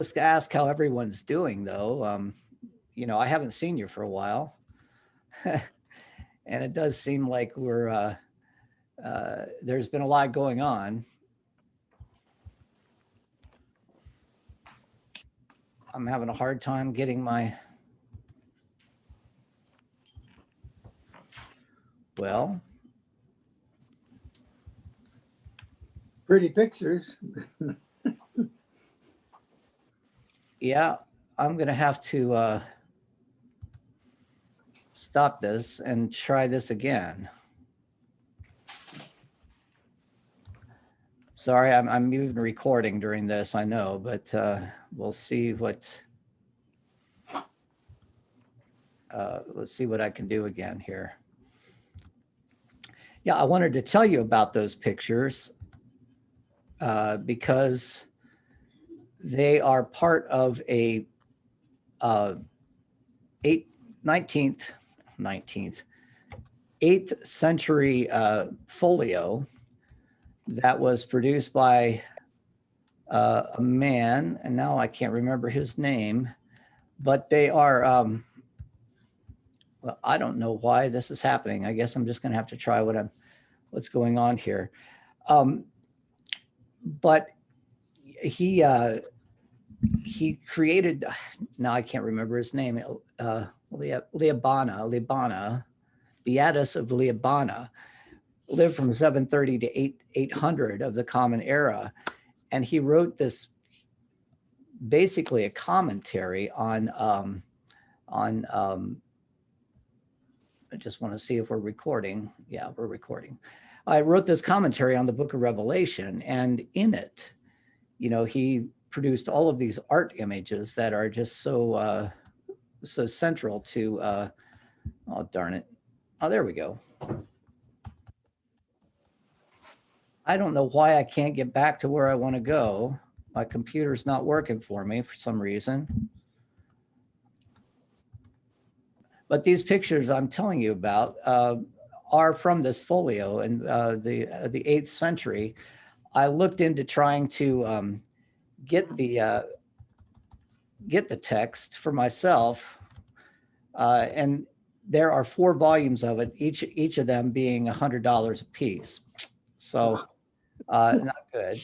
Just ask how everyone's doing, though. I haven't seen you for a while, and it does seem like there's been a lot going on. I'm having a hard time getting well, Pretty pictures. yeah, I'm gonna have to stop this and try this again. Sorry, I'm even recording during this, I know, but we'll see let's see what I can do again here. Yeah, I wanted to tell you about those pictures because they are part of a uh, 19th 8th century folio that was produced by a man, and now I can't remember his name, but they are, well, I don't know why this is happening. I guess I'm just going to have to try what's going on here. Um, but he created, now I can't remember his name, Liabana, Beatus of Liabana, lived from 730 to 800 of the Common Era. And he wrote this, basically a commentary on I just want to see if we're recording. Yeah, we're recording. I wrote this commentary on the book of Revelation, and in it, he produced all of these art images that are just so central to oh darn it. Oh, there we go. I don't know why I can't get back to where I want to go. My computer's not working for me for some reason. But these pictures I'm telling you about are from this folio in the 8th century. I looked into trying to get the text for myself, and there are 4 volumes of it, each of them being $100 a piece. So not good.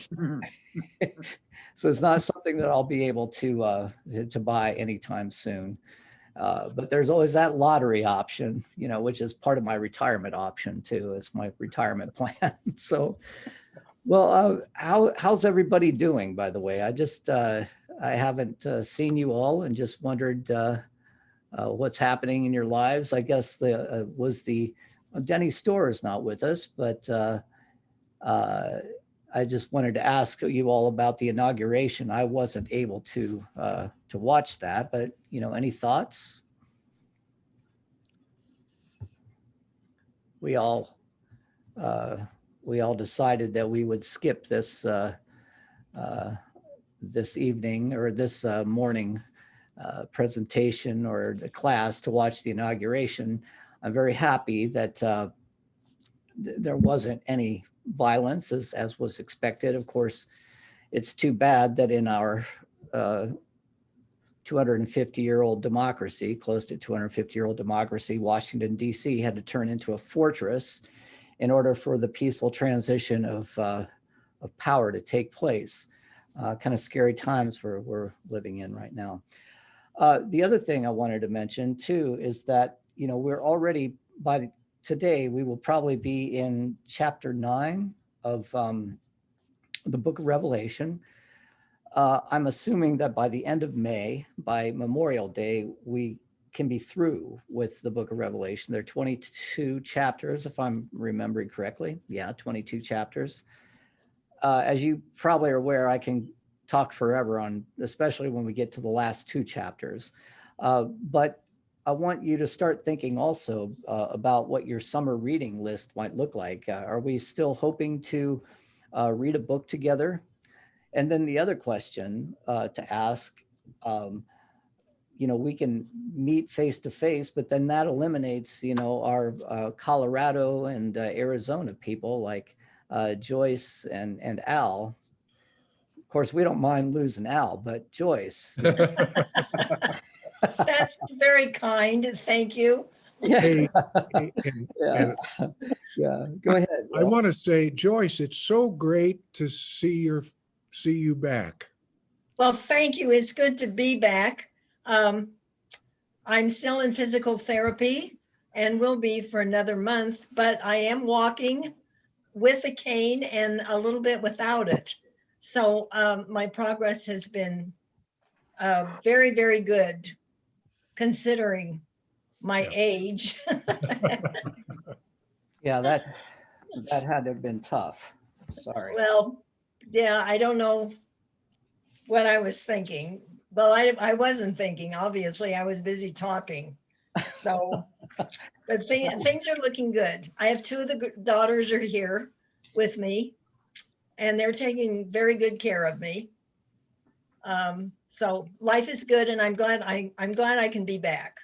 So it's not something that I'll be able to buy anytime soon. But there's always that lottery option, which is part of my retirement option too, is my retirement plan. So, well, how's everybody doing, by the way? I haven't seen you all and just wondered what's happening in your lives. I guess Denny Store is not with us, but I just wanted to ask you all about the inauguration. I wasn't able to watch that, but any thoughts? We all uh, we all decided that we would skip this evening or this morning presentation or the class to watch the inauguration. I'm very happy that there wasn't any violence as was expected. Of course, it's too bad that in our 250-year-old democracy, close to 250-year-old democracy, Washington, D.C. had to turn into a fortress in order for the peaceful transition of power to take place. Kind of scary times we're living in right now. The other thing I wanted to mention too is that, we're already today, we will probably be in chapter 9 of the book of Revelation. I'm assuming that by the end of May, by Memorial Day, we can be through with the book of Revelation. There are 22 chapters, if I'm remembering correctly. Yeah, 22 chapters. As you probably are aware, I can talk forever on, especially when we get to the last 2 chapters. But I want you to start thinking also about what your summer reading list might look like. Are we still hoping to read a book together? And then the other question to ask, we can meet face to face, but then that eliminates, our Colorado and Arizona people like Joyce and Al. course, we don't mind losing Al, but Joyce. That's very kind. Thank you. Yeah. Hey, and Yeah. Yeah. Go ahead. I Will. want to say, Joyce, it's so great to see you back. Well, thank you. It's good to be back. I'm still in physical therapy and will be for another month, but I am walking with a cane and a little bit without it. So my progress has been very, very good considering my Yeah. age. Yeah, that had to have been tough. Sorry. Well, yeah, I don't know what I was thinking. Well, I wasn't thinking, obviously, I was busy talking. So, but things are looking good. I have two of the daughters are here with me and they're taking very good care of me. So life is good and I'm glad I can be back.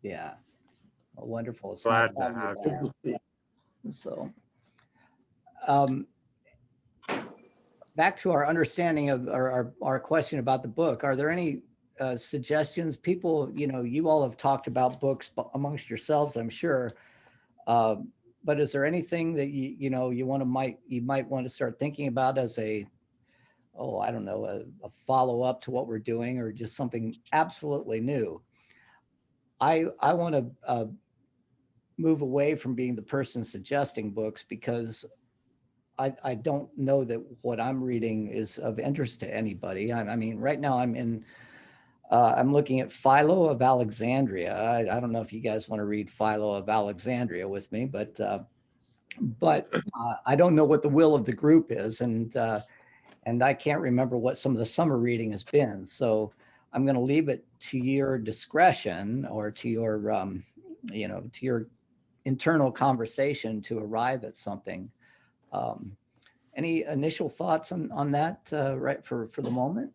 Yeah. Well, wonderful. It's Glad nice to having have you you. back. So, um, back to our understanding of our question about the book. Are there any suggestions? People, you all have talked about books amongst yourselves, I'm sure. But is there anything that you might want to start thinking about as a follow-up to what we're doing, or just something absolutely new? I want to move away from being the person suggesting books, because I don't know that what I'm reading is of interest to anybody. I mean, right now I'm looking at Philo of Alexandria. I don't know if you guys want to read Philo of Alexandria with me, but I don't know what the will of the group is, and I can't remember what some of the summer reading has been. So I'm going to leave it to your discretion, or to your to your internal conversation to arrive at something. Any initial thoughts on that right for the moment?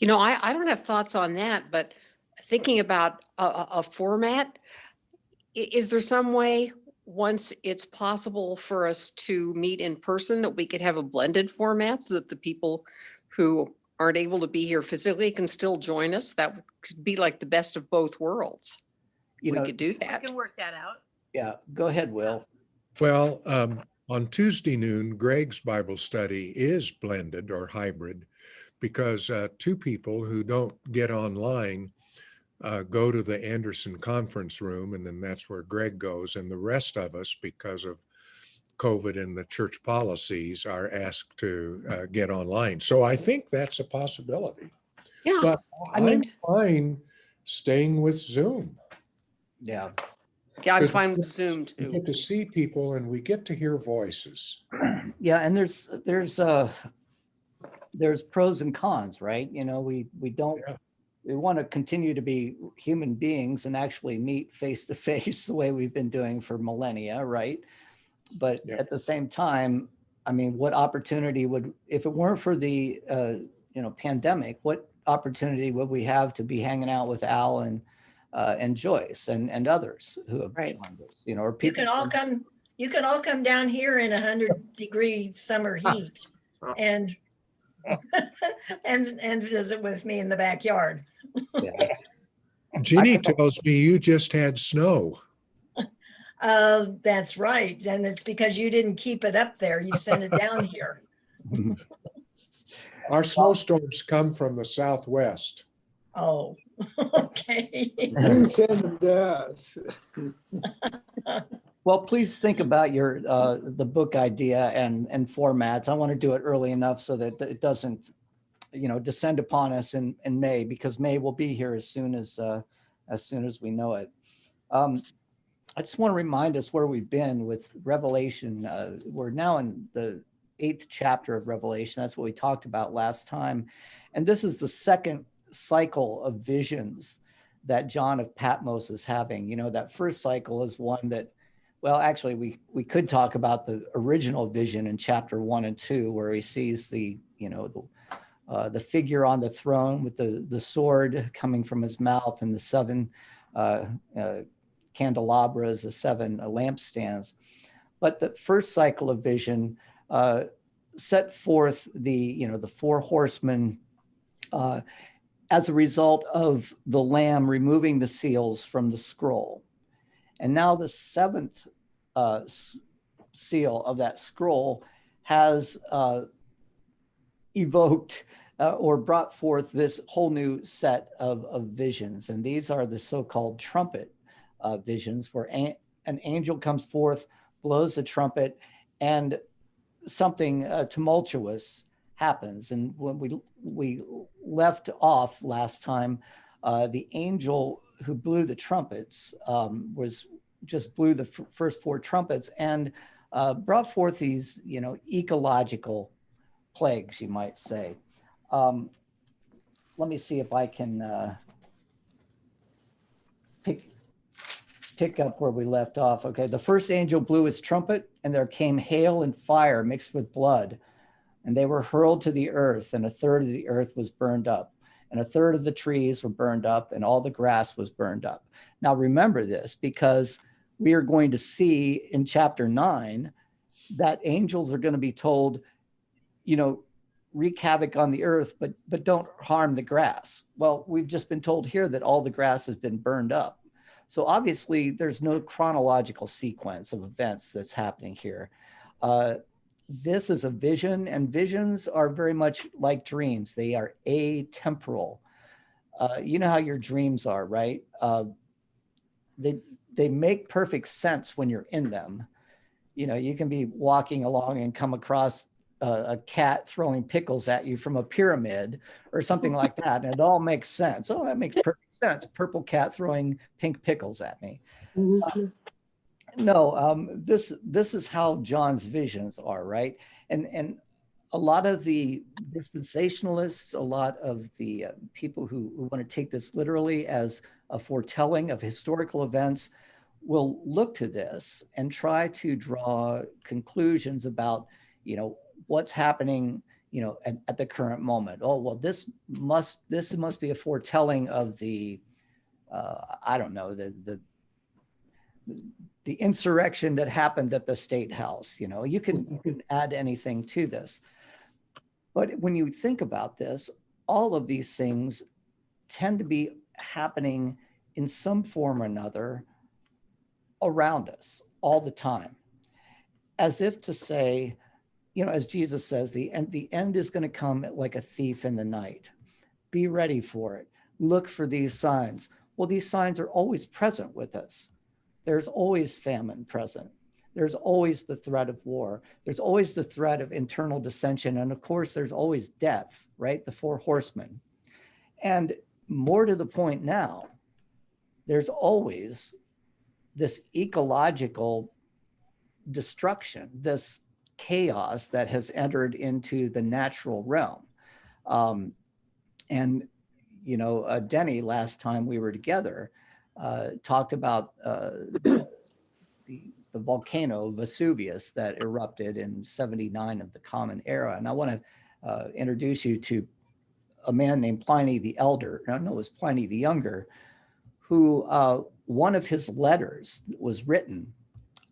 I don't have thoughts on that, but thinking about a format, is there some way, once it's possible for us to meet in person, that we could have a blended format so that the people who aren't able to be here physically can still join us? That could be like the best of both worlds. We could do that. We can work that out. Yeah, go ahead, Will. Well, on Tuesday noon, Greg's Bible study is blended or hybrid, because two people who don't get online go to the Anderson conference room, and then that's where Greg goes. And the rest of us, because of COVID and the church policies, are asked to get online. So I think that's a possibility. Yeah, But I mean- I'm fine staying with Zoom. Yeah. yeah, I'm Because fine with Zoom We too. get to see people and we get to hear voices. Yeah, and there's pros and cons, right? We don't Yeah. we want to continue to be human beings and actually meet face to face the way we've been doing for millennia, right? But Yeah. at the same time, I mean, what opportunity if it weren't for the pandemic, what opportunity would we have to be hanging out with Al and Joyce and others who have Right. joined us? Or You people can all come down here in 100-degree summer heat and and visit with me in the backyard. Yeah. Ginny tells me you just had snow. That's right. And it's because you didn't keep it up there. You sent it down here. Our snowstorms come from the southwest. Oh, okay. You send them to us. Well, please think about your the book idea and formats. I want to do it early enough so that it doesn't, descend upon us in May, because May will be here as soon as we know it. I just want to remind us where we've been with Revelation. We're now in the 8th chapter of Revelation. That's what we talked about last time, and this is the second cycle of visions that John of Patmos is having. That first cycle is one that, well, actually, we could talk about the original vision in chapter 1 and 2, where he sees the figure on the throne with the sword coming from his mouth, and the 7 candelabras, the 7 lampstands. But the first cycle of vision set forth the four horsemen as a result of the Lamb removing the seals from the scroll. And now the seventh seal of that scroll has evoked or brought forth this whole new set of visions. And these are the so-called trumpet visions, where an angel comes forth, blows a trumpet, and something tumultuous happens. And when we left off last time, the angel who blew the trumpets blew the first four trumpets and brought forth these, ecological plagues, you might say. Let me see if I can pick up where we left off. Okay, the first angel blew his trumpet, and there came hail and fire mixed with blood, and they were hurled to the earth, and a third of the earth was burned up, and a third of the trees were burned up, and all the grass was burned up. Now remember this, because we are going to see in chapter 9 that angels are going to be told, wreak havoc on the earth, but don't harm the grass. Well, we've just been told here that all the grass has been burned up. So obviously there's no chronological sequence of events that's happening here. This is a vision, and visions are very much like dreams. They are atemporal. You know how your dreams are, right? They make perfect sense when you're in them. You can be walking along and come across a cat throwing pickles at you from a pyramid or something like that, and it all makes sense. Oh, that makes perfect sense. Purple cat throwing pink pickles at me. This is how John's visions are, right? And a lot of the dispensationalists, a lot of the people who want to take this literally as a foretelling of historical events will look to this and try to draw conclusions about, what's happening, at the current moment. Oh, well, this must be a foretelling of the, I don't know, the insurrection that happened at the State House. You can add anything to this. But when you think about this, all of these things tend to be happening in some form or another around us all the time, as if to say, as Jesus says, the end is going to come like a thief in the night. Be ready for it. Look for these signs. Well, these signs are always present with us. There's always famine present. There's always the threat of war. There's always the threat of internal dissension. And of course, there's always death, right? The four horsemen. And more to the point now, there's always this ecological destruction, this chaos that has entered into the natural realm. Denny, last time we were together, talked about the volcano Vesuvius that erupted in 79 of the Common Era. And I want to introduce you to a man named Pliny the Elder. No, it was Pliny the Younger, who one of his letters was written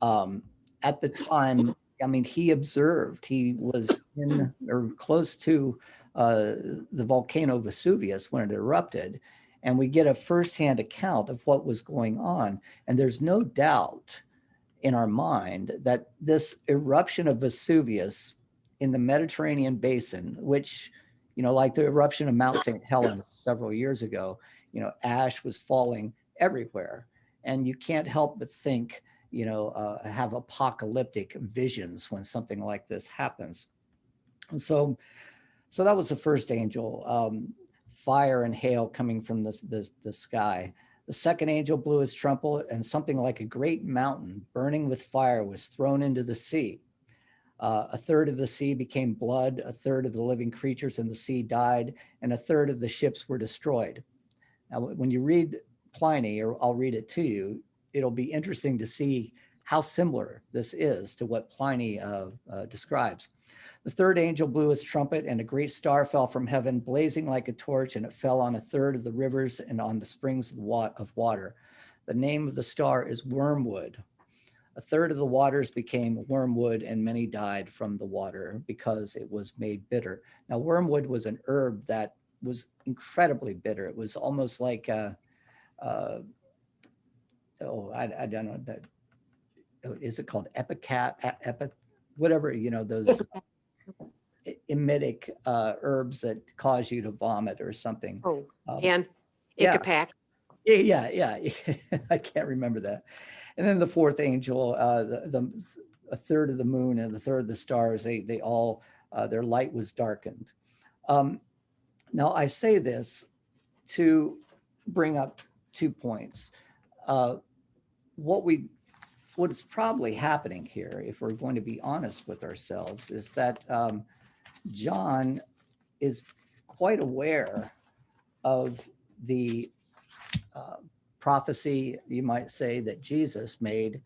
at the time. I mean, he was in or close to the volcano Vesuvius when it erupted. And we get a firsthand account of what was going on. And there's no doubt in our mind that this eruption of Vesuvius in the Mediterranean basin, which, like the eruption of Mount St. Helens several years ago, ash was falling everywhere. And you can't help but think, have apocalyptic visions when something like this happens. And so that was the first angel, fire and hail coming from the sky. The second angel blew his trumpet, and something like a great mountain burning with fire was thrown into the sea. A third of the sea became blood, a third of the living creatures in the sea died, and a third of the ships were destroyed. Now, when you read Pliny, or I'll read it to you, it'll be interesting to see how similar this is to what Pliny describes. The third angel blew his trumpet, and a great star fell from heaven, blazing like a torch, and it fell on a third of the rivers and on the springs of water. The name of the star is Wormwood. A third of the waters became wormwood, and many died from the water because it was made bitter. Now, wormwood was an herb that was incredibly bitter. It was almost like, I don't know, that, is it called whatever, those emetic herbs that cause you to vomit or something. Oh, Um, and yeah. Icapac. Yeah. I can't remember that. And then the fourth angel, a third of the moon and a third of the stars, they all, their light was darkened. Now I say this to bring up 2 points. What is probably happening here, if we're going to be honest with ourselves, is that John is quite aware of the prophecy, you might say, that Jesus made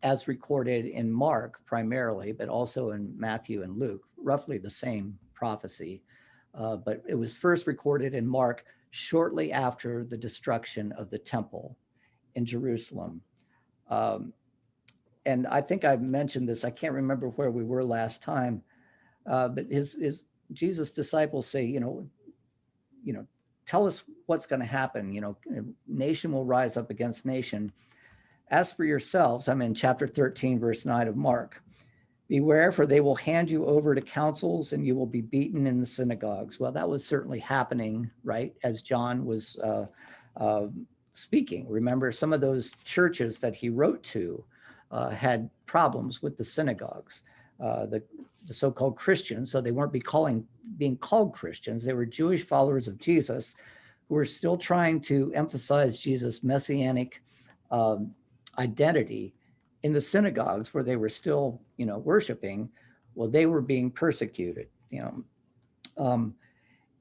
as recorded in Mark primarily, but also in Matthew and Luke, roughly the same prophecy. But it was first recorded in Mark shortly after the destruction of the temple in Jerusalem. And I think I've mentioned this, I can't remember where we were last time, but Jesus' disciples say, tell us what's going to happen. Nation will rise up against nation. As for yourselves, I'm in chapter 13, verse 9 of Mark. Beware, for they will hand you over to councils and you will be beaten in the synagogues. Well, that was certainly happening, right, as John was speaking. Remember, some of those churches that he wrote to had problems with the synagogues, the so-called Christians. So they weren't being called Christians. They were Jewish followers of Jesus who were still trying to emphasize Jesus' messianic identity in the synagogues where they were still, worshiping. Well, they were being persecuted, and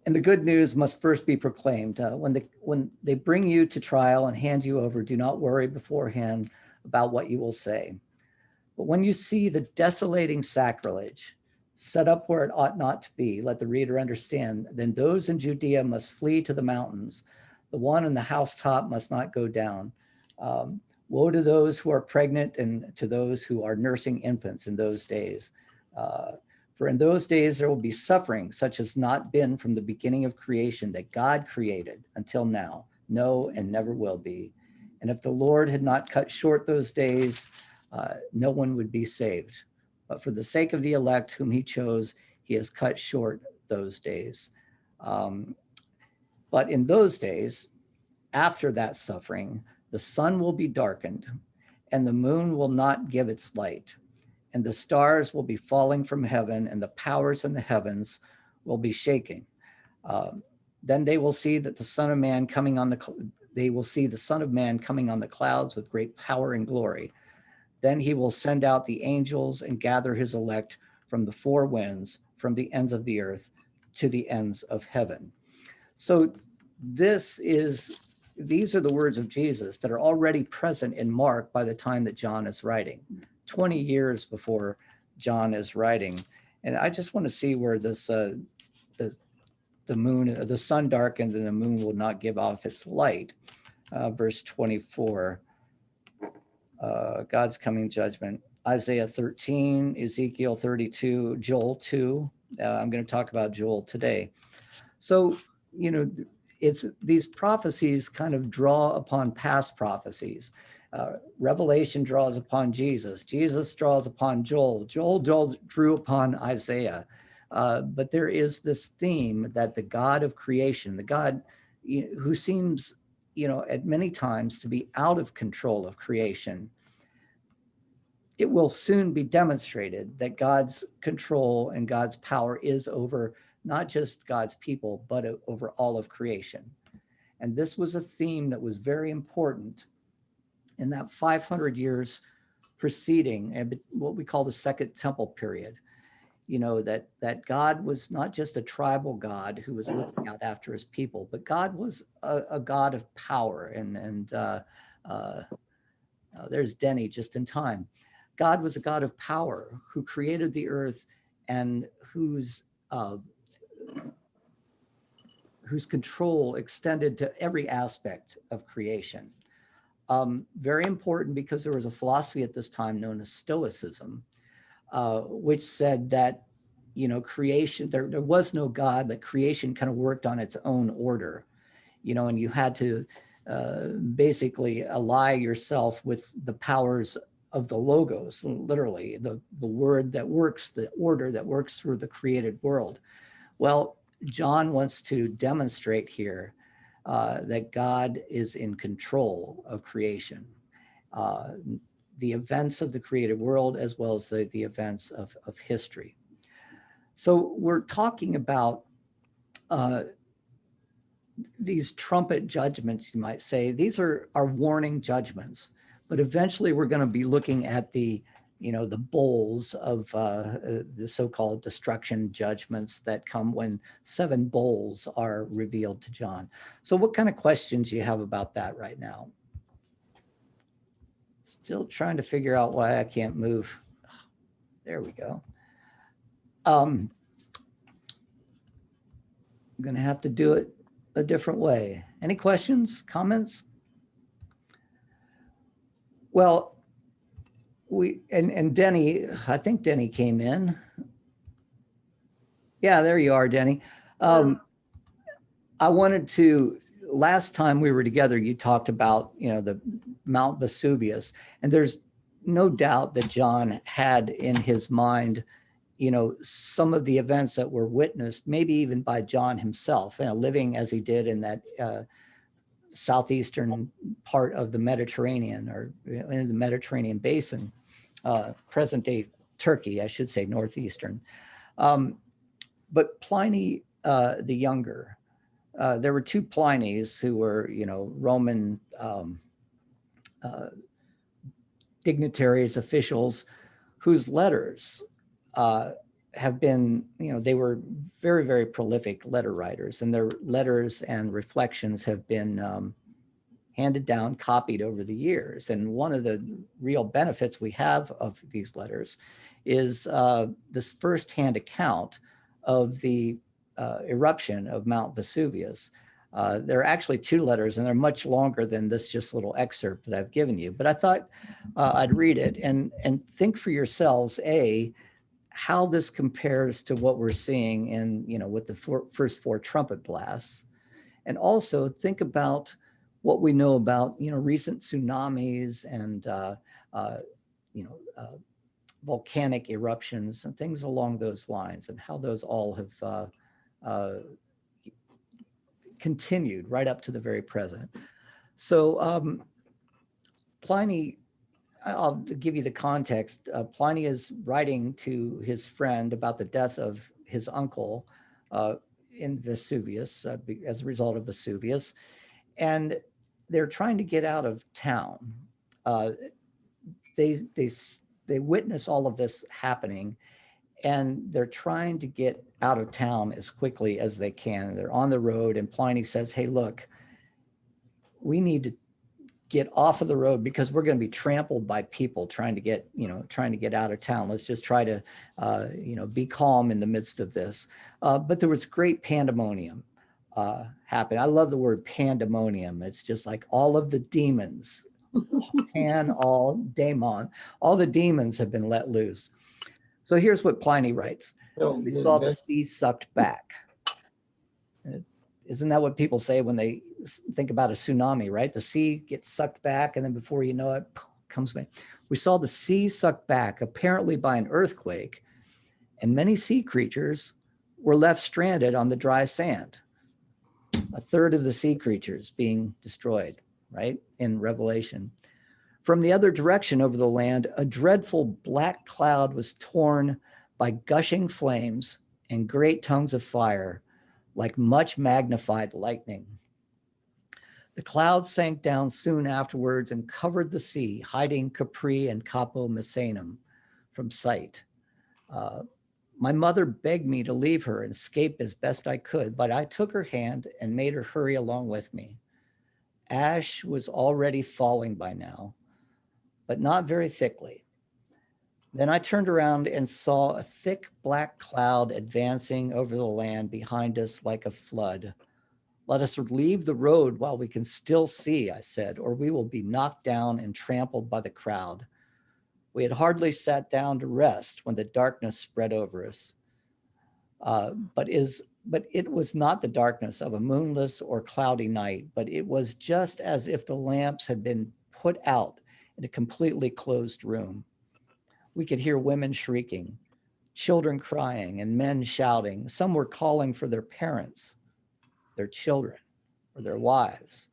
the good news must first be proclaimed. When they bring you to trial and hand you over, do not worry beforehand about what you will say. But when you see the desolating sacrilege set up where it ought not to be, let the reader understand, then those in Judea must flee to the mountains. The one in the housetop must not go down. Woe to those who are pregnant and to those who are nursing infants in those days. For in those days there will be suffering such as not been from the beginning of creation that God created until now, no, and never will be. And if the Lord had not cut short those days, no one would be saved. But for the sake of the elect whom he chose, he has cut short those days. But in those days, after that suffering, the sun will be darkened, and the moon will not give its light, and the stars will be falling from heaven, and the powers in the heavens will be shaking. Then they will see that the Son of Man coming on the clouds with great power and glory. Then he will send out the angels and gather his elect from the four winds, from the ends of the earth to the ends of heaven. So these are the words of Jesus that are already present in Mark by the time that John is writing, 20 years before John is writing. And I just want to see where the sun darkened and the moon will not give off its light. Verse 24, God's coming judgment. Isaiah 13, Ezekiel 32, Joel 2. I'm going to talk about Joel today. So, it's these prophecies kind of draw upon past prophecies. Revelation draws upon Jesus. Jesus draws upon Joel. Joel drew upon Isaiah. But there is this theme that the God of creation, the God who seems, at many times to be out of control of creation, it will soon be demonstrated that God's control and God's power is over not just God's people, but over all of creation. And this was a theme that was very important in that 500 years preceding and what we call the Second Temple period. That God was not just a tribal God who was looking out after his people, but God was a God of power. And there's Denny just in time. God was a God of power who created the earth and whose control extended to every aspect of creation. Very important because there was a philosophy at this time known as Stoicism, which said that, creation, there was no God, but creation kind of worked on its own order, and you had to basically ally yourself with the powers of the logos, literally the word that works, the order that works through the created world. Well, John wants to demonstrate here that God is in control of creation, the events of the created world, as well as the events of history. So we're talking about these trumpet judgments, you might say. These are warning judgments, but eventually we're going to be looking at the bowls of the so-called destruction judgments that come when 7 bowls are revealed to John. So what kind of questions do you have about that right now? Still trying to figure out why I can't move. There we go. I'm going to have to do it a different way. Any questions, comments? Well, and Denny, I think Denny came in. Yeah, there you are, Denny. I wanted to, last time we were together, you talked about, the Mount Vesuvius, and there's no doubt that John had in his mind, some of the events that were witnessed, maybe even by John himself, living as he did in that southeastern part of the Mediterranean, or in the Mediterranean basin, present day Turkey, I should say, northeastern. But Pliny the Younger, there were 2 Plinys who were, Roman dignitaries, officials, whose letters have been, they were very, very prolific letter writers, and their letters and reflections have been handed down, copied over the years. And one of the real benefits we have of these letters is this firsthand account of the eruption of Mount Vesuvius. There are actually 2 letters, and they're much longer than this just little excerpt that I've given you. But I thought I'd read it and think for yourselves, how this compares to what we're seeing in, with the first 4 trumpet blasts. And also think about what we know about, recent tsunamis and, volcanic eruptions and things along those lines, and how those all have continued right up to the very present. So Pliny, I'll give you the context. Pliny is writing to his friend about the death of his uncle in Vesuvius, as a result of Vesuvius. And they're trying to get out of town. They witness all of this happening, and they're trying to get out of town as quickly as they can. They're on the road, and Pliny says, hey, look, we need to get off of the road because we're going to be trampled by people trying to get out of town. Let's just try to, be calm in the midst of this. But there was great pandemonium happen. I love the word pandemonium. It's just like all of the demons, daemon, all the demons have been let loose. So here's what Pliny writes. We saw the sea sucked back. Isn't that what people say when they think about a tsunami, right? The sea gets sucked back, and then before you know it, comes back. We saw the sea sucked back, apparently by an earthquake, and many sea creatures were left stranded on the dry sand. 1/3 of the sea creatures being destroyed, right? In Revelation. From the other direction over the land, a dreadful black cloud was torn by gushing flames and great tongues of fire, like much magnified lightning. The cloud sank down soon afterwards and covered the sea, hiding Capri and Capo Misenum from sight. My mother begged me to leave her and escape as best I could, but I took her hand and made her hurry along with me. Ash was already falling by now, but not very thickly. Then I turned around and saw a thick black cloud advancing over the land behind us like a flood, Let us leave the road while we can still see, I said, or we will be knocked down and trampled by the crowd. We had hardly sat down to rest when the darkness spread over us. But it was not the darkness of a moonless or cloudy night, but it was just as if the lamps had been put out in a completely closed room. We could hear women shrieking, children crying, and men shouting. Some were calling for their parents, their children, or their wives,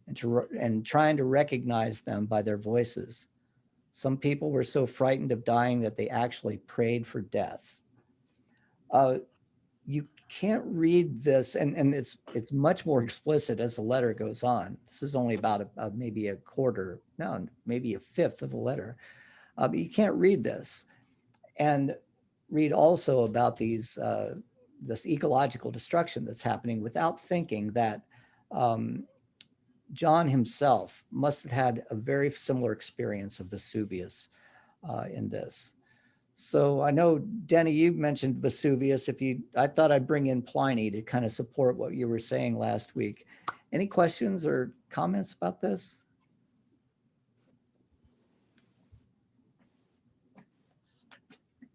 and trying to recognize them by their voices. Some people were so frightened of dying that they actually prayed for death. You can't read this, and it's much more explicit as the letter goes on. This is only about maybe a quarter, no, maybe a fifth of the letter. But you can't read this and read also about this ecological destruction that's happening without thinking that John himself must have had a very similar experience of Vesuvius in this. So I know, Denny, you mentioned Vesuvius. I thought I'd bring in Pliny to kind of support what you were saying last week. Any questions or comments about this?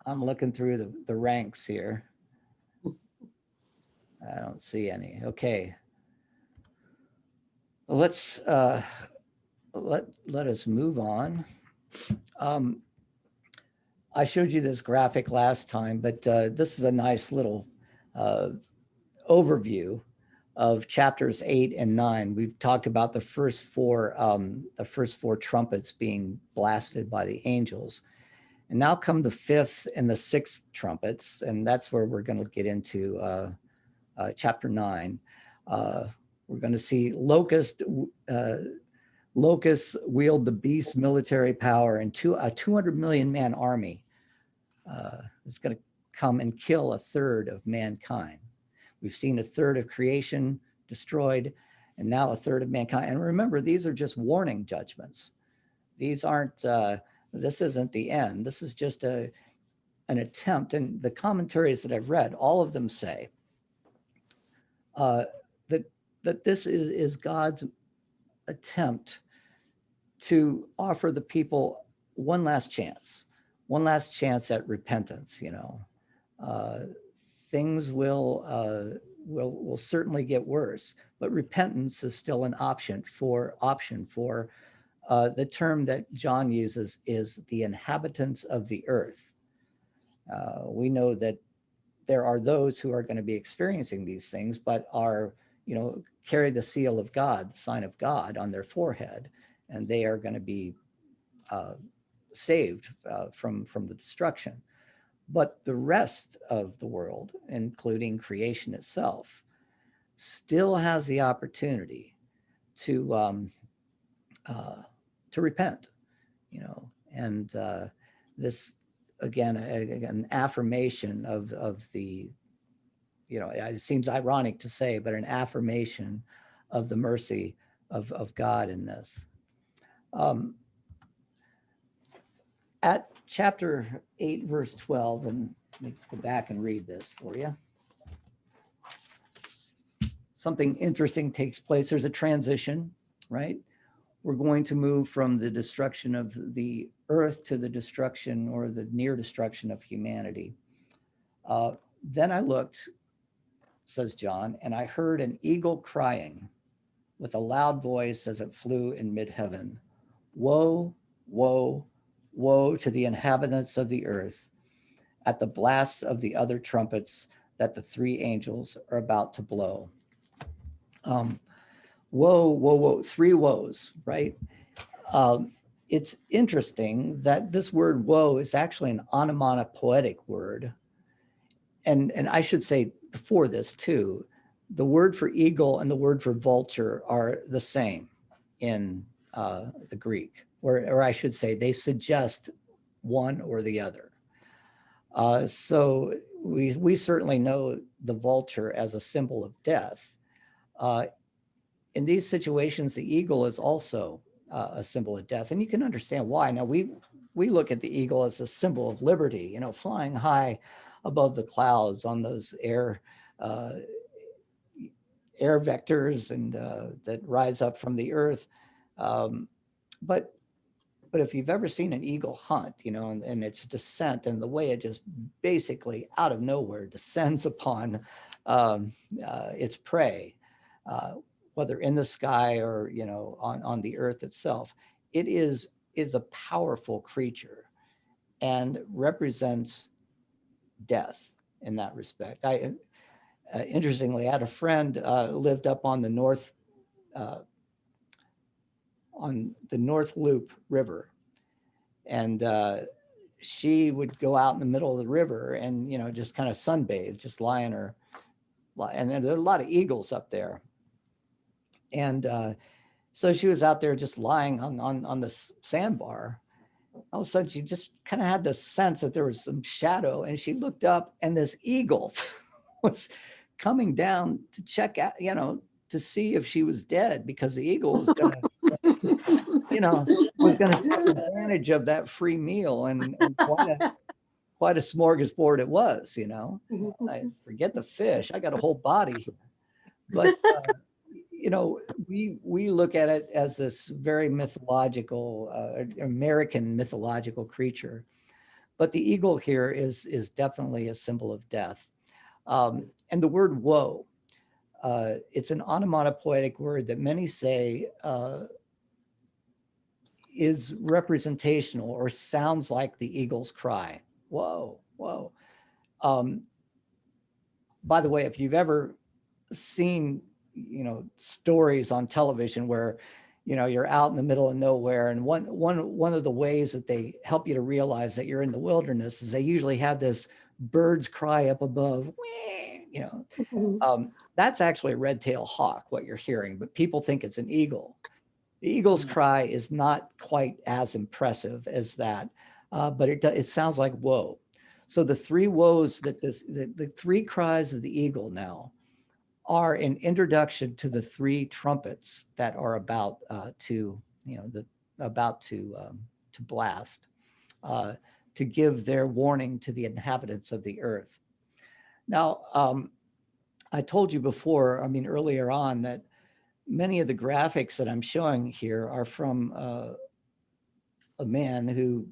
I'm looking through the ranks here. I don't see any. Okay. Let's let us move on. I showed you this graphic last time, but this is a nice little overview of chapters 8 and 9. We've talked about the first four trumpets being blasted by the angels. And now come the 5th and the 6th trumpets, and that's where we're going to get into chapter 9. We're going to see locusts wield the beast's military power, and a 200 million man army is going to come and kill a third of mankind. We've seen a third of creation destroyed, and now a third of mankind. And remember, these are just warning judgments. These aren't, this isn't the end. This is just an attempt. And the commentaries that I've read, all of them say that this is God's attempt to offer the people one last chance at repentance. Things will certainly get worse, but repentance is still an option for the term that John uses is the inhabitants of the earth. We know that there are those who are going to be experiencing these things, but carry the seal of God, the sign of God on their forehead, and they are going to be saved from the destruction. But the rest of the world, including creation itself, still has the opportunity to repent, and this again an affirmation of the, it seems ironic to say, but an affirmation of the mercy of God in this. At chapter 8, verse 12, and let me go back and read this for you. Something interesting takes place. There's a transition, right? We're going to move from the destruction of the earth to the destruction or the near destruction of humanity. Then I looked, says John, and I heard an eagle crying with a loud voice as it flew in mid-heaven. Woe, woe, woe to the inhabitants of the earth at the blasts of the other trumpets that the 3 angels are about to blow. Woe, woe, woe, 3 woes, right? It's interesting that this word woe is actually an onomatopoetic word. And I should say before this too, the word for eagle and the word for vulture are the same in the Greek, or I should say they suggest one or the other. So we certainly know the vulture as a symbol of death. In these situations, the eagle is also a symbol of death, and you can understand why. Now we look at the eagle as a symbol of liberty, flying high above the clouds on those air vectors and that rise up from the earth. But if you've ever seen an eagle hunt, and its descent and the way it just basically out of nowhere descends upon its prey, whether in the sky or on the earth itself, it is a powerful creature and represents death in that respect. Interestingly, I had a friend lived up on the North Loop River, and she would go out in the middle of the river and just kind of sunbathe, just lie in her. And there are a lot of eagles up there, and so she was out there just lying on the sandbar. All of a sudden, she just kind of had this sense that there was some shadow, and she looked up, and this eagle was coming down to check out, to see if she was dead, because the eagle was going to, was going to take advantage of that free meal, and quite a smorgasbord it was. I forget the fish. I got a whole body here, but. We look at it as this very mythological, American mythological creature, but the eagle here is definitely a symbol of death. And the word woe, it's an onomatopoetic word that many say is representational or sounds like the eagle's cry. Whoa, whoa. By the way, if you've ever seen stories on television where you're out in the middle of nowhere, and one of the ways that they help you to realize that you're in the wilderness is they usually have this bird's cry up above. That's actually a red-tailed hawk, what you're hearing, but people think it's an eagle. The eagle's cry is not quite as impressive as that, but it sounds like whoa. So the three woes the three cries of the eagle now are an introduction to the three trumpets that are about to blast, to give their warning to the inhabitants of the earth. Now, I told you before, earlier on, that many of the graphics that I'm showing here are from a man who,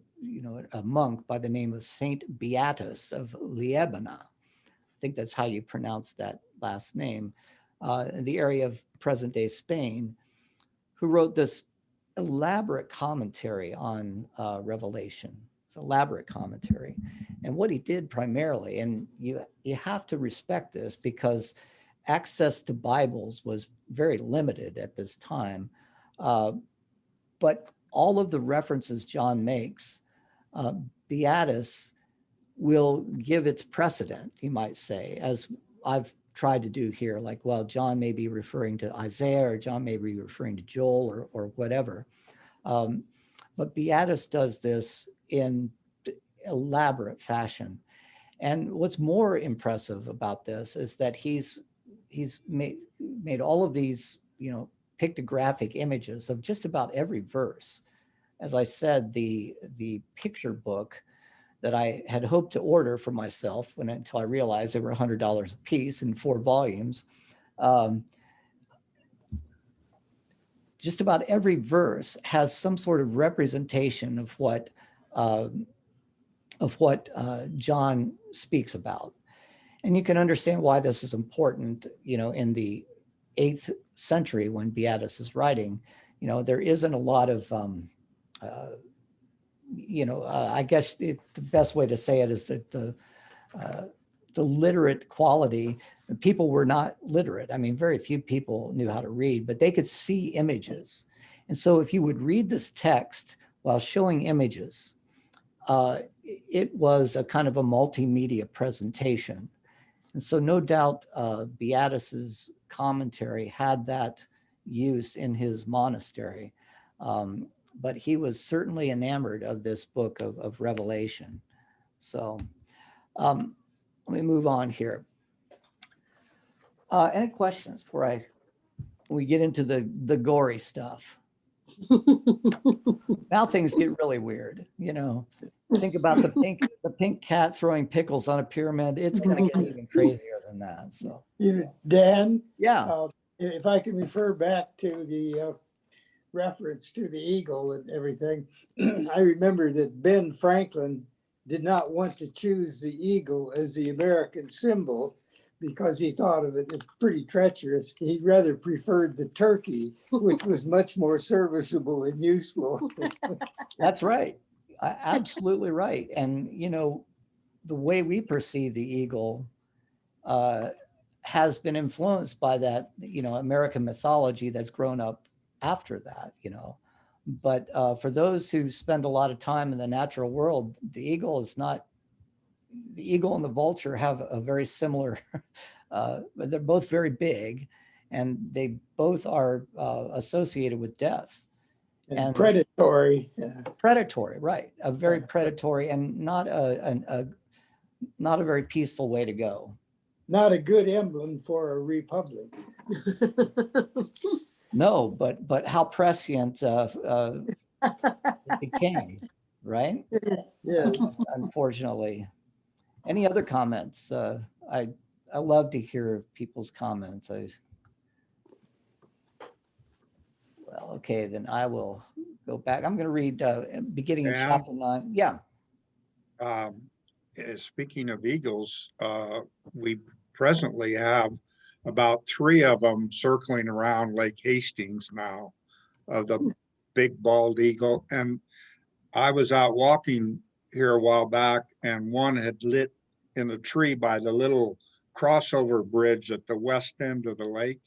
a monk by the name of Saint Beatus of Liébana. I think that's how you pronounce that last name, in the area of present-day Spain, who wrote this elaborate commentary on Revelation. It's an elaborate commentary. And what he did primarily, and you have to respect this because access to Bibles was very limited at this time, but all of the references John makes, Beatus will give its precedent, you might say, as I've tried to do here, like, well, John may be referring to Isaiah, or John may be referring to Joel, or whatever. But Beatus does this in elaborate fashion. And what's more impressive about this is that he's made all of these, pictographic images of just about every verse. As I said, the picture book that I had hoped to order for myself until I realized they were $100 a piece in 4 volumes. Just about every verse has some sort of representation of what John speaks about. And you can understand why this is important, in the 8th century when Beatus is writing. There isn't a lot of I guess the best way to say it is that the literate quality, people were not literate. Very few people knew how to read, but they could see images. And so if you would read this text while showing images, it was a kind of a multimedia presentation. And so no doubt Beatus's commentary had that use in his monastery. But he was certainly enamored of this book of Revelation. So let me move on here. Any questions before we get into the gory stuff? Now things get really weird. Think about the pink cat throwing pickles on a pyramid. It's going to get even crazier than than that. So, Dan, yeah. if I can refer back to the reference to the eagle and everything, I remember that Ben Franklin did not want to choose the eagle as the American symbol because he thought of it as pretty treacherous. He rather preferred the turkey, which was much more serviceable and useful. That's right. Absolutely right. And, the way we perceive the eagle has been influenced by that, American mythology that's grown up after that, But for those who spend a lot of time in the natural world, the eagle and the vulture have a very similar, they're both very big, and they both are associated with death. And predatory. Predatory, right? A very predatory and not a very peaceful way to go. Not a good emblem for a republic. No, but how prescient it became, right? Yes. Unfortunately. Any other comments? I love to hear people's comments. Well, okay, then I will go back. I'm going to read beginning in Yeah. chapter 9. Yeah. Speaking of eagles, we presently have about 3 of them circling around Lake Hastings now, of the big bald eagle. And I was out walking here a while back, and one had lit in a tree by the little crossover bridge at the west end of the lake.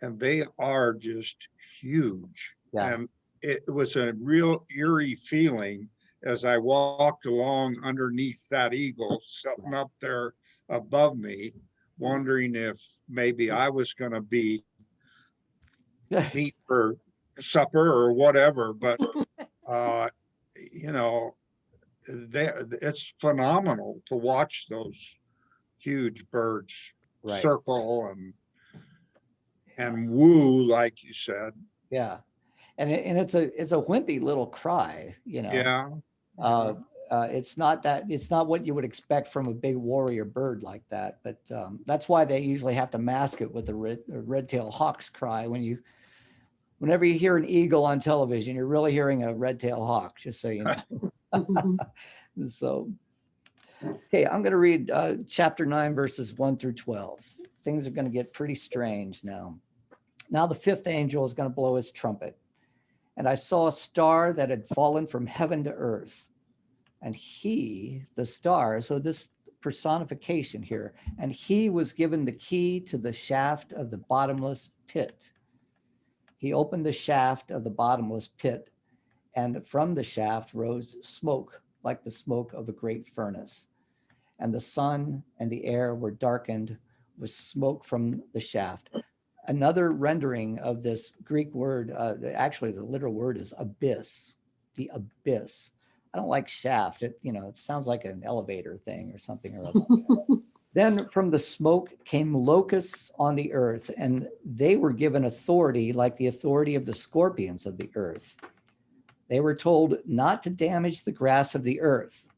And they are just huge. Yeah. And it was a real eerie feeling as I walked along underneath that eagle sitting up there above me, wondering if maybe I was going to be meat for supper or whatever. But, it's phenomenal to watch those huge birds Right. circle and woo, like you said. Yeah. And it's a wimpy little cry, Yeah. It's not what you would expect from a big warrior bird like that, but that's why they usually have to mask it with the red-tailed hawk's cry. Whenever you hear an eagle on television, you're really hearing a red-tailed hawk, just so you know. So, okay, I'm going to read chapter 9, verses 1 through 12. Things are going to get pretty strange now. Now the 5th angel is going to blow his trumpet. And I saw a star that had fallen from heaven to earth. And he, the star, so this personification here, and he was given the key to the shaft of the bottomless pit. He opened the shaft of the bottomless pit, and from the shaft rose smoke like the smoke of a great furnace. And the sun and the air were darkened with smoke from the shaft. Another rendering of this Greek word, actually the literal word is abyss, the abyss. I don't like shaft. It sounds like an elevator thing or something or other. Then from the smoke came locusts on the earth, and they were given authority like the authority of the scorpions of the earth. They were told not to damage the grass of the earth.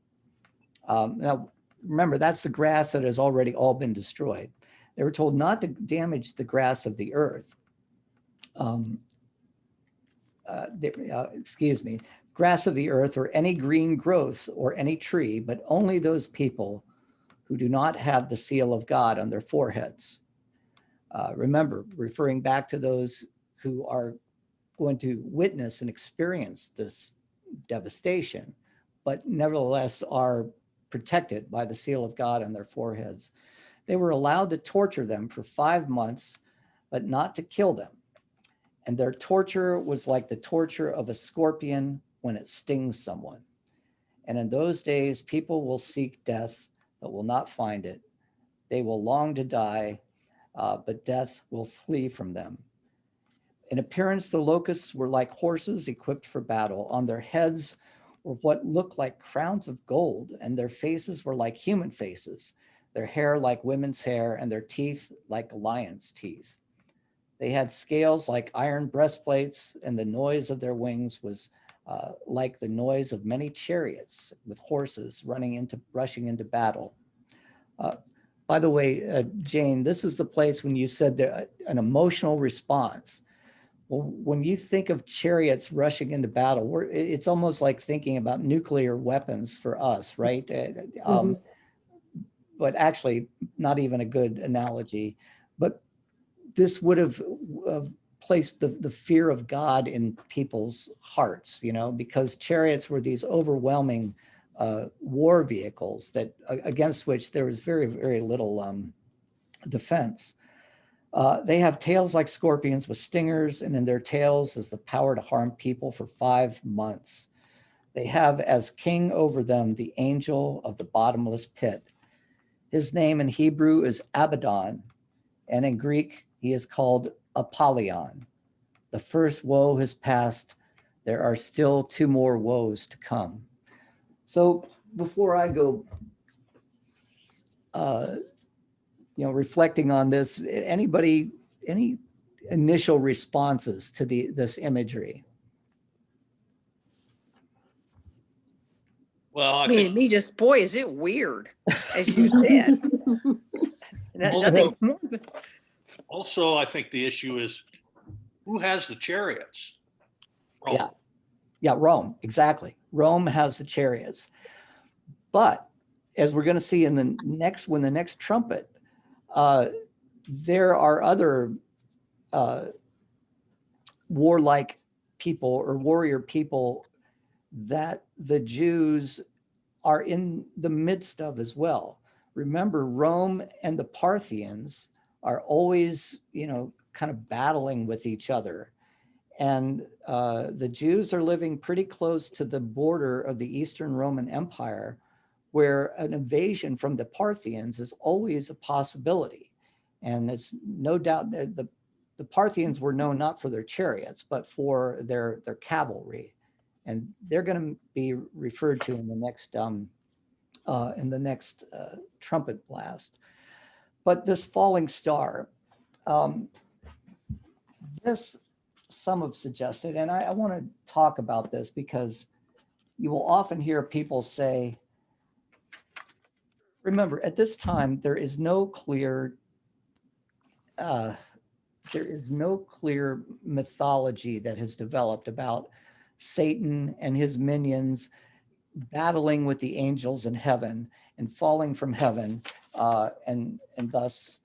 Now, remember, that's the grass that has already all been destroyed. They were told not to damage the grass of the earth. Grass of the earth or any green growth or any tree, but only those people who do not have the seal of God on their foreheads. Remember, referring back to those who are going to witness and experience this devastation, but nevertheless are protected by the seal of God on their foreheads. They were allowed to torture them for 5 months, but not to kill them. And their torture was like the torture of a scorpion when it stings someone. And in those days, people will seek death, but will not find it. They will long to die, but death will flee from them. In appearance, the locusts were like horses equipped for battle. On their heads were what looked like crowns of gold, and their faces were like human faces, their hair like women's hair, and their teeth like lions' teeth. They had scales like iron breastplates, and the noise of their wings was like the noise of many chariots with horses rushing into battle. by the way, Jane, this is the place when you said that an emotional response. Well, when you think of chariots rushing into battle, it's almost like thinking about nuclear weapons for us, right? But actually, not even a good analogy. But this would have placed the fear of God in people's hearts, because chariots were these overwhelming war vehicles that against which there was very, very little defense. They have tails like scorpions with stingers, and in their tails is the power to harm people for 5 months. They have as king over them the angel of the bottomless pit. His name in Hebrew is Abaddon, and in Greek he is called Apollyon. The first woe has passed. There are still 2 more woes to come. So before I go, reflecting on this, any initial responses to this imagery? Well, I mean, to me, just, boy, is it weird, as you said. Nothing more than. also, I think the issue is who has the chariots? Rome. Yeah, Rome, exactly. Rome has the chariots. But as we're going to see in the next trumpet, there are other warlike people or warrior people that the Jews are in the midst of as well. Remember, Rome and the Parthians are always, kind of battling with each other. And the Jews are living pretty close to the border of the Eastern Roman Empire, where an invasion from the Parthians is always a possibility. And it's no doubt that the Parthians were known not for their chariots, but for their cavalry. And they're going to be referred to in the next trumpet blast. But this falling star, this some have suggested, and I want to talk about this because you will often hear people say, remember, at this time, there is no clear mythology that has developed about Satan and his minions battling with the angels in heaven and falling from heaven, and thus,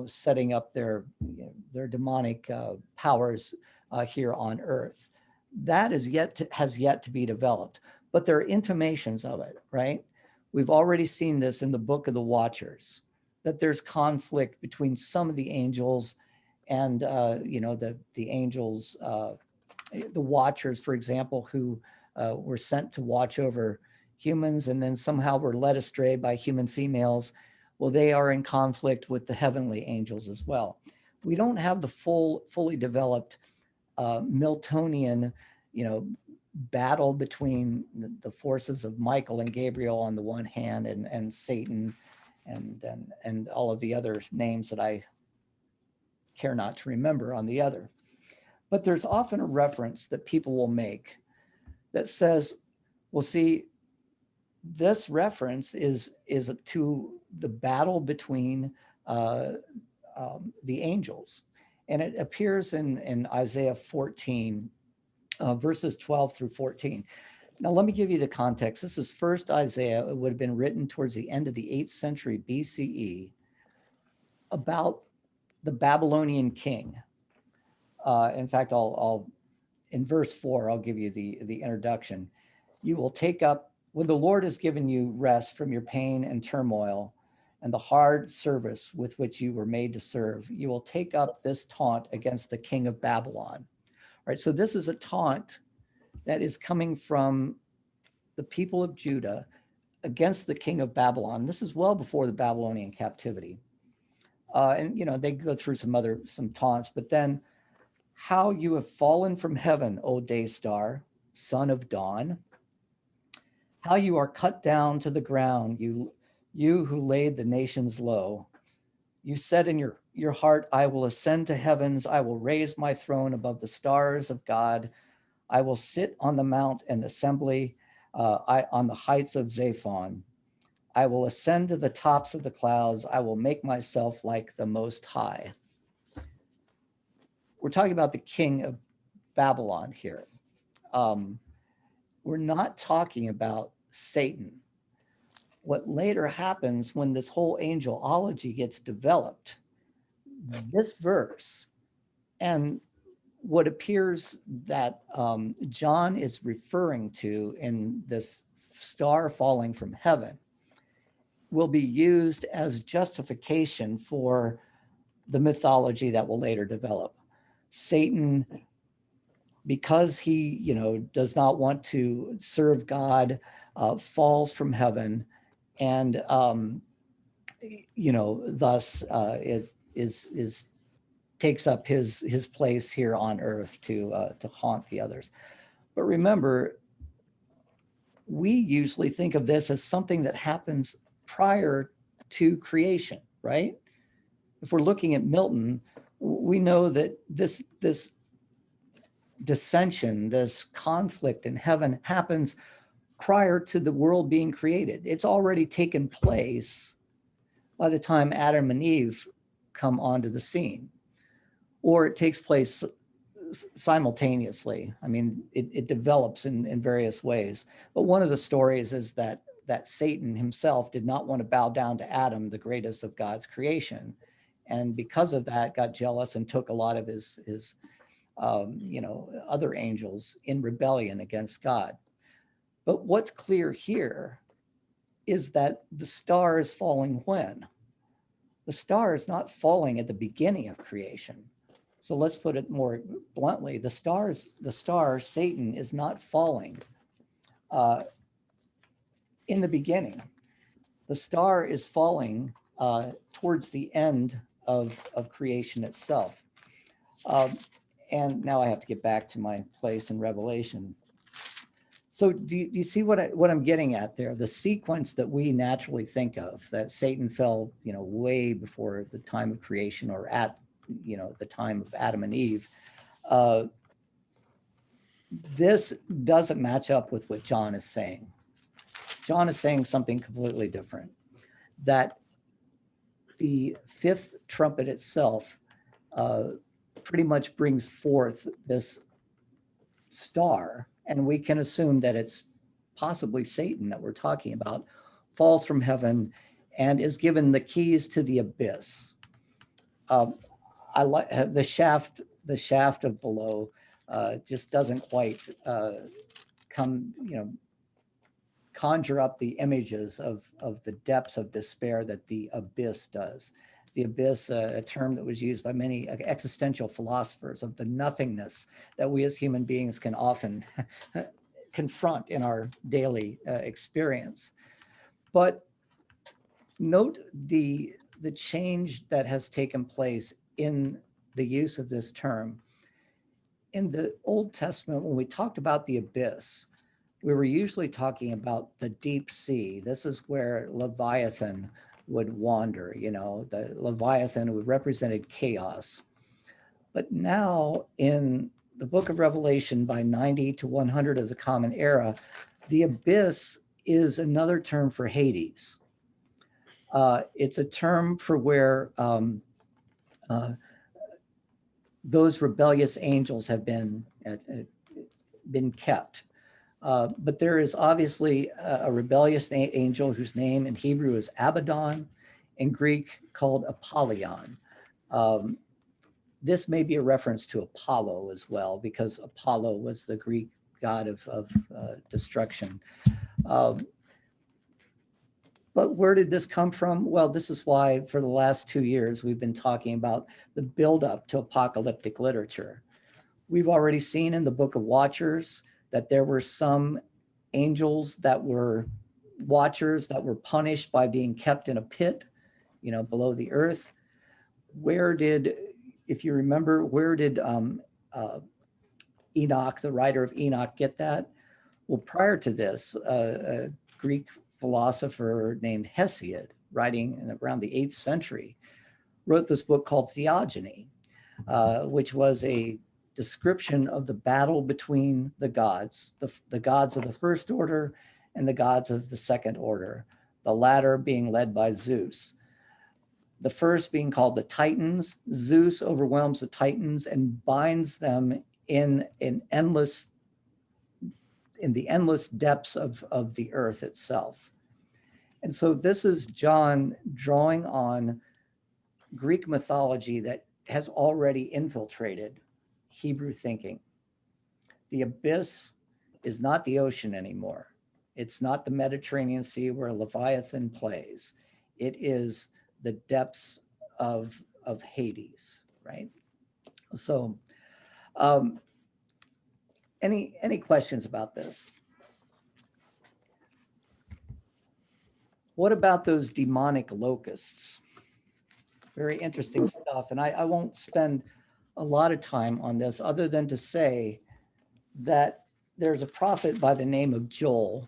setting up their demonic powers here on earth. That has yet to be developed, but there are intimations of it, right? We've already seen this in the Book of the Watchers, that there's conflict between some of the angels and the angels, the Watchers, for example, who were sent to watch over humans and then somehow were led astray by human females. Well, they are in conflict with the heavenly angels as well. We don't have the fully developed Miltonian, battle between the forces of Michael and Gabriel on the one hand, and Satan and all of the other names that I care not to remember on the other. But there's often a reference that people will make that says, well, see, this reference is to the battle between the angels. And it appears in Isaiah 14, verses 12 through 14. Now, let me give you the context. This is first Isaiah. It would have been written towards the end of the 8th century BCE about the Babylonian king. In fact, I'll in verse 4, I'll give you the introduction. You will take up, when the Lord has given you rest from your pain and turmoil and the hard service with which you were made to serve, you will take up this taunt against the king of Babylon. All right, so this is a taunt that is coming from the people of Judah against the king of Babylon. This is well before the Babylonian captivity. And they go through some taunts, but then, how you have fallen from heaven, O day star, son of dawn. How you are cut down to the ground, you who laid the nations low. You said in your heart, I will ascend to heavens. I will raise my throne above the stars of God. I will sit on the mount and assembly on the heights of Zaphon. I will ascend to the tops of the clouds. I will make myself like the Most High. We're talking about the king of Babylon here. We're not talking about Satan. What later happens when this whole angelology gets developed, this verse and what appears that John is referring to in this star falling from heaven will be used as justification for the mythology that will later develop. Satan, because he, does not want to serve God, falls from heaven, and thus it is takes up his place here on earth to haunt the others. But remember, we usually think of this as something that happens prior to creation, right? If we're looking at Milton, we know that this dissension, this conflict in heaven happens prior to the world being created. It's already taken place by the time Adam and Eve come onto the scene, or it takes place simultaneously. I mean, it develops in various ways. But one of the stories is that Satan himself did not want to bow down to Adam, the greatest of God's creation. And because of that, got jealous and took a lot of his other angels in rebellion against God. But what's clear here is that the star is falling when? The star is not falling at the beginning of creation. So let's put it more bluntly. The star, Satan, is not falling in the beginning. The star is falling towards the end of creation itself. And now I have to get back to my place in Revelation. So do you see what I'm getting at there? The sequence that we naturally think of, that Satan fell, way before the time of creation, or at, the time of Adam and Eve. This doesn't match up with what John is saying. John is saying something completely different, that the fifth trumpet itself pretty much brings forth this star, and we can assume that it's possibly Satan that we're talking about, falls from heaven and is given the keys to the abyss. I like the shaft of below just doesn't quite conjure up the images of the depths of despair that the abyss does. The abyss, a term that was used by many existential philosophers, of the nothingness that we as human beings can often confront in our daily experience. But note the change that has taken place in the use of this term. In the Old Testament, when we talked about the abyss, we were usually talking about the deep sea. This is where Leviathan would wander, the Leviathan who represented chaos. But now in the book of Revelation, by 90 to 100 of the Common Era, the abyss is another term for Hades. It's a term for where those rebellious angels have been kept. But there is obviously a rebellious angel whose name in Hebrew is Abaddon, in Greek called Apollyon. This may be a reference to Apollo as well, because Apollo was the Greek god of destruction. But where did this come from? Well, this is why for the last 2 years, we've been talking about the buildup to apocalyptic literature. We've already seen in the Book of Watchers that there were some angels that were watchers that were punished by being kept in a pit, below the earth. If you remember, where did Enoch, the writer of Enoch, get that? Well, prior to this, a Greek philosopher named Hesiod, writing in around the 8th century, wrote this book called Theogony, which was a description of the battle between the gods, the gods of the first order and the gods of the second order, the latter being led by Zeus. The first being called the Titans. Zeus overwhelms the Titans and binds them in the endless depths of the earth itself. And so this is John drawing on Greek mythology that has already infiltrated Hebrew thinking. The abyss is not the ocean anymore. It's not the Mediterranean Sea where Leviathan plays. It is the depths of Hades, right? So any questions about this? What about those demonic locusts? Very interesting stuff. And I won't spend a lot of time on this other than to say that there's a prophet by the name of Joel,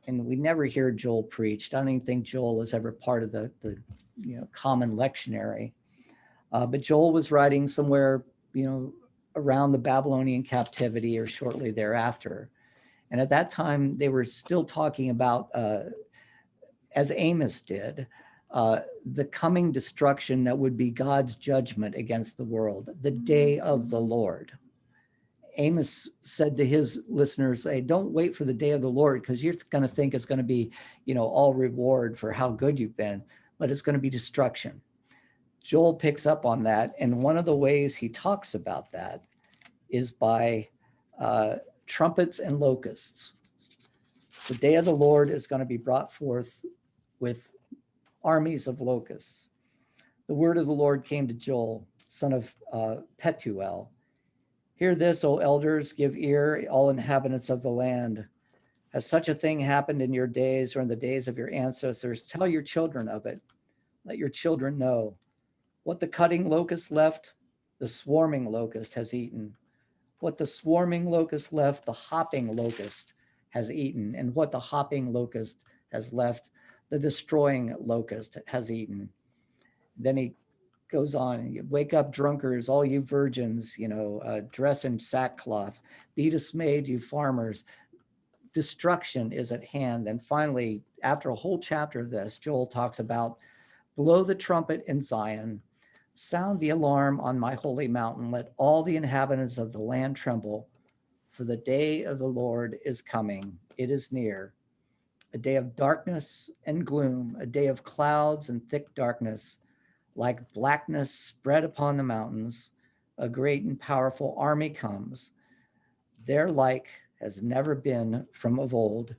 and we never hear Joel preached. I don't even think Joel is ever part of the common lectionary. But Joel was writing somewhere, around the Babylonian captivity or shortly thereafter. And at that time, they were still talking about, as Amos did, the coming destruction that would be God's judgment against the world, the day of the Lord. Amos said to his listeners, hey, don't wait for the day of the Lord, because you're going to think it's going to be, all reward for how good you've been, but it's going to be destruction. Joel picks up on that. And one of the ways he talks about that is by trumpets and locusts. The day of the Lord is going to be brought forth with armies of locusts. The word of the Lord came to Joel, son of Pethuel. Hear this, O elders, give ear, all inhabitants of the land. Has such a thing happened in your days or in the days of your ancestors? Tell your children of it. Let your children know. What the cutting locust left, the swarming locust has eaten. What the swarming locust left, the hopping locust has eaten. And what the hopping locust has left, the destroying locust has eaten. Then he goes on, wake up drunkards, all you virgins, dress in sackcloth, be dismayed, you farmers, destruction is at hand. And finally, after a whole chapter of this, Joel talks about blow the trumpet in Zion, sound the alarm on my holy mountain, let all the inhabitants of the land tremble, for the day of the Lord is coming, it is near, a day of darkness and gloom, a day of clouds and thick darkness, like blackness spread upon the mountains, a great and powerful army comes. Their like has never been from of old,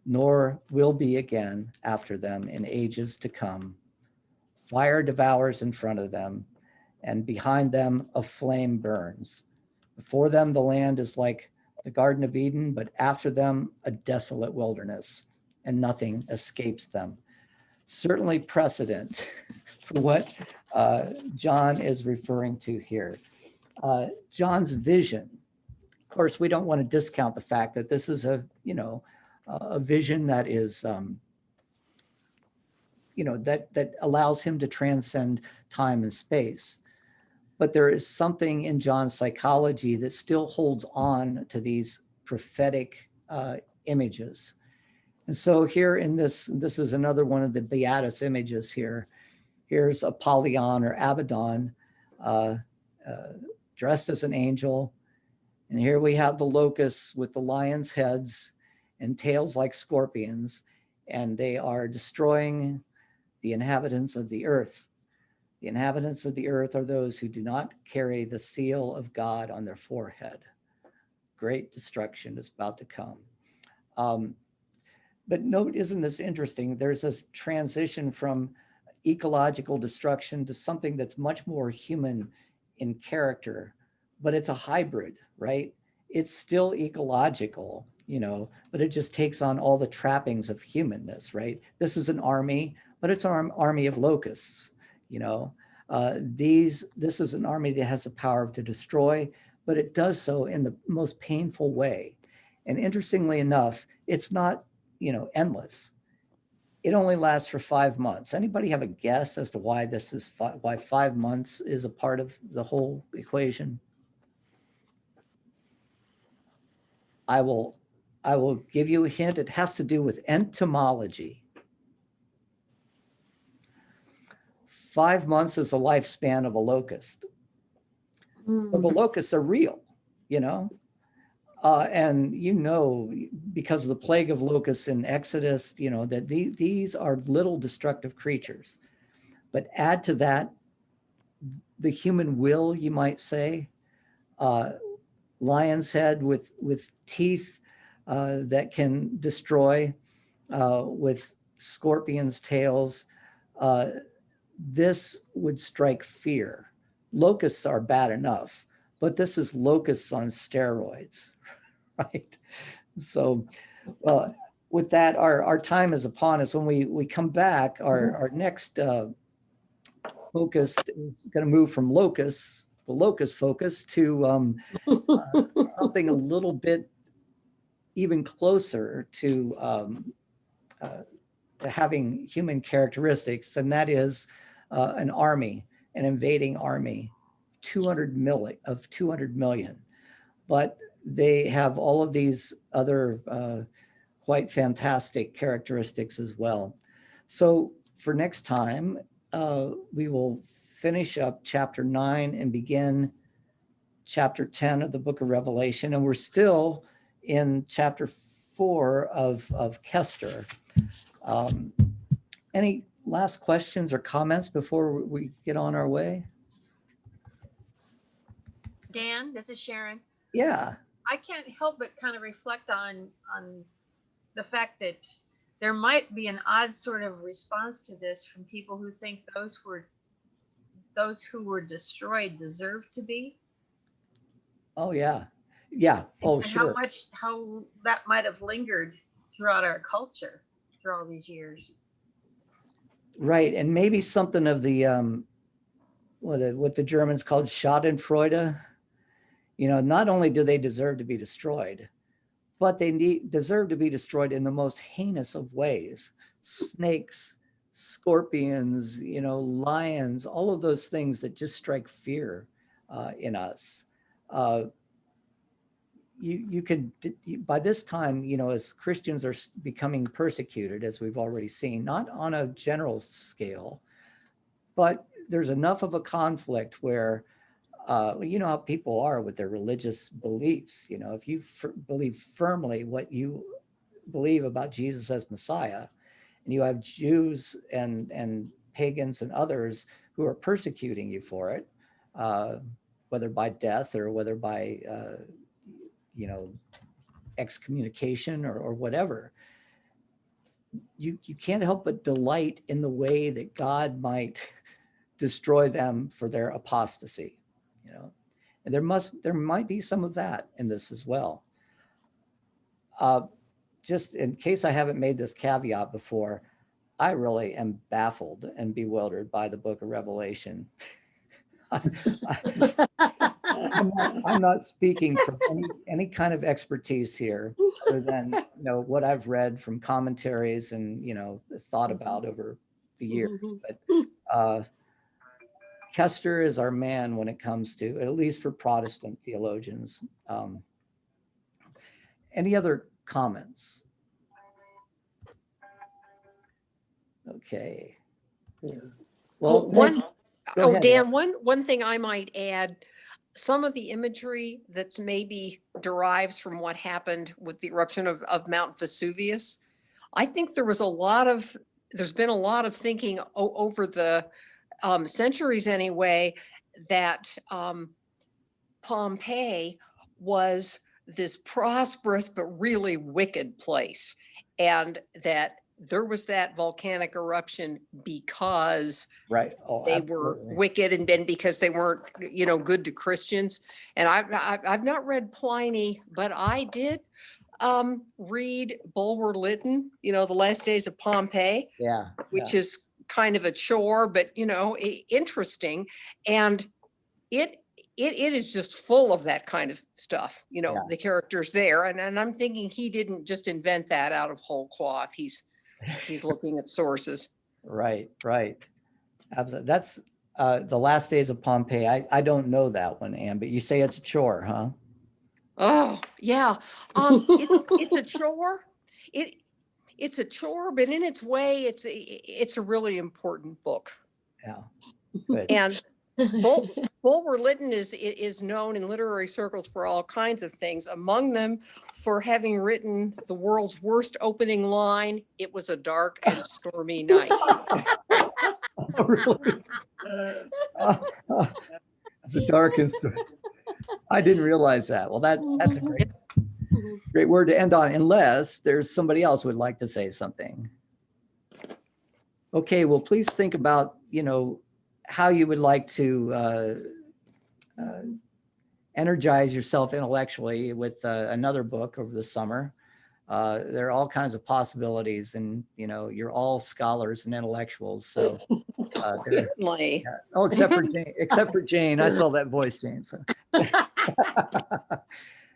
nor will be again after them in ages to come. Fire devours in front of them, and behind them a flame burns. Before them the land is like the Garden of Eden, but after them a desolate wilderness, and nothing escapes them. Certainly precedent for what John is referring to here. John's vision, of course, we don't want to discount the fact that this is a vision that is, that allows him to transcend time and space. But there is something in John's psychology that still holds on to these prophetic images. And so here in this is another one of the Beatus images here. Here's Apollyon or Abaddon dressed as an angel. And here we have the locusts with the lions' heads and tails like scorpions, and they are destroying the inhabitants of the earth. The inhabitants of the earth are those who do not carry the seal of God on their forehead. Great destruction is about to come. But note, isn't this interesting? There's this transition from ecological destruction to something that's much more human in character, but it's a hybrid, right? It's still ecological, but it just takes on all the trappings of humanness, right? This is an army, but it's an army of locusts, This is an army that has the power to destroy, but it does so in the most painful way. And interestingly enough, it's not, endless. It only lasts for 5 months. Anybody have a guess as to why why 5 months is a part of the whole equation? I will give you a hint. It has to do with entomology. 5 months is the lifespan of a locust. So the locusts are real, you know? And because of the plague of locusts in Exodus, that these are little destructive creatures. But add to that the human will, you might say, lion's head with teeth that can destroy, with scorpions' tails. This would strike fear. Locusts are bad enough, but this is locusts on steroids, right? So with that, our time is upon us. When we come back, our next focus is going to move from the locust focus, to something a little bit even closer to having human characteristics, and that is an invading army, 200 million. But they have all of these other quite fantastic characteristics as well. So for next time, we will finish up chapter 9 and begin chapter 10 of the book of Revelation. And we're still in chapter 4 of Kester. Any last questions or comments before we get on our way? Dan, this is Sharon. Yeah. I can't help but kind of reflect on the fact that there might be an odd sort of response to this from people who think those who were destroyed deserve to be. Oh, yeah. Yeah. Oh, and sure. how that might have lingered throughout our culture through all these years. Right. And maybe something of the what the Germans called Schadenfreude. Not only do they deserve to be destroyed, but they deserve to be destroyed in the most heinous of ways. Snakes, scorpions, lions, all of those things that just strike fear in us. You could, by this time, as Christians are becoming persecuted, as we've already seen, not on a general scale, but there's enough of a conflict where, you know how people are with their religious beliefs. If you believe firmly what you believe about Jesus as Messiah, and you have Jews and pagans and others who are persecuting you for it, whether by death or whether by excommunication or whatever, you can't help but delight in the way that God might destroy them for their apostasy. And there might be some of that in this as well. Just in case I haven't made this caveat before, I really am baffled and bewildered by the book of Revelation. I'm not speaking from any kind of expertise here, other than what I've read from commentaries and thought about over the years. But Kester is our man when it comes to, at least for Protestant theologians. Any other comments? Okay. Well, Dan, one thing I might add, some of the imagery that's maybe derives from what happened with the eruption of Mount Vesuvius, I think there's been a lot of thinking over the centuries anyway, that Pompeii was this prosperous but really wicked place, and that there was that volcanic eruption because they were wicked, and then because they weren't good to Christians. And I've not read Pliny, but I did read Bulwer Lytton, The Last Days of Pompeii, which is kind of a chore, but interesting. And it is just full of that kind of stuff, the characters there. And I'm thinking he didn't just invent that out of whole cloth. He's looking at sources. Right. Absolutely. That's The Last Days of Pompeii. I don't know that one, Anne, but you say it's a chore, huh? Oh, yeah. It's a chore. It's a chore, but in its way, it's a really important book. Yeah. Good. And Bulwer Lytton is known in literary circles for all kinds of things, among them for having written the world's worst opening line, "It was a dark and stormy night." Oh, really? It's a dark and I didn't realize that. Well, that's a great word to end on, unless there's somebody else who would like to say something. Okay, well, please think about, how you would like to energize yourself intellectually with another book over the summer. There are all kinds of possibilities, and you're all scholars and intellectuals. So, Certainly. oh, except for Jane, I saw that voice, Jane. So.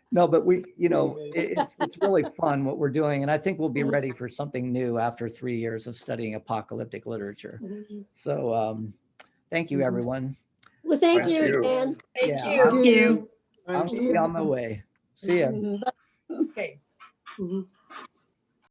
No, but it's really fun what we're doing, and I think we'll be ready for something new after 3 years of studying apocalyptic literature. So, thank you, everyone. Well, thank Thank you, you. Dan. Thank Yeah, you. I'm on my way. See ya. Okay. Mhm.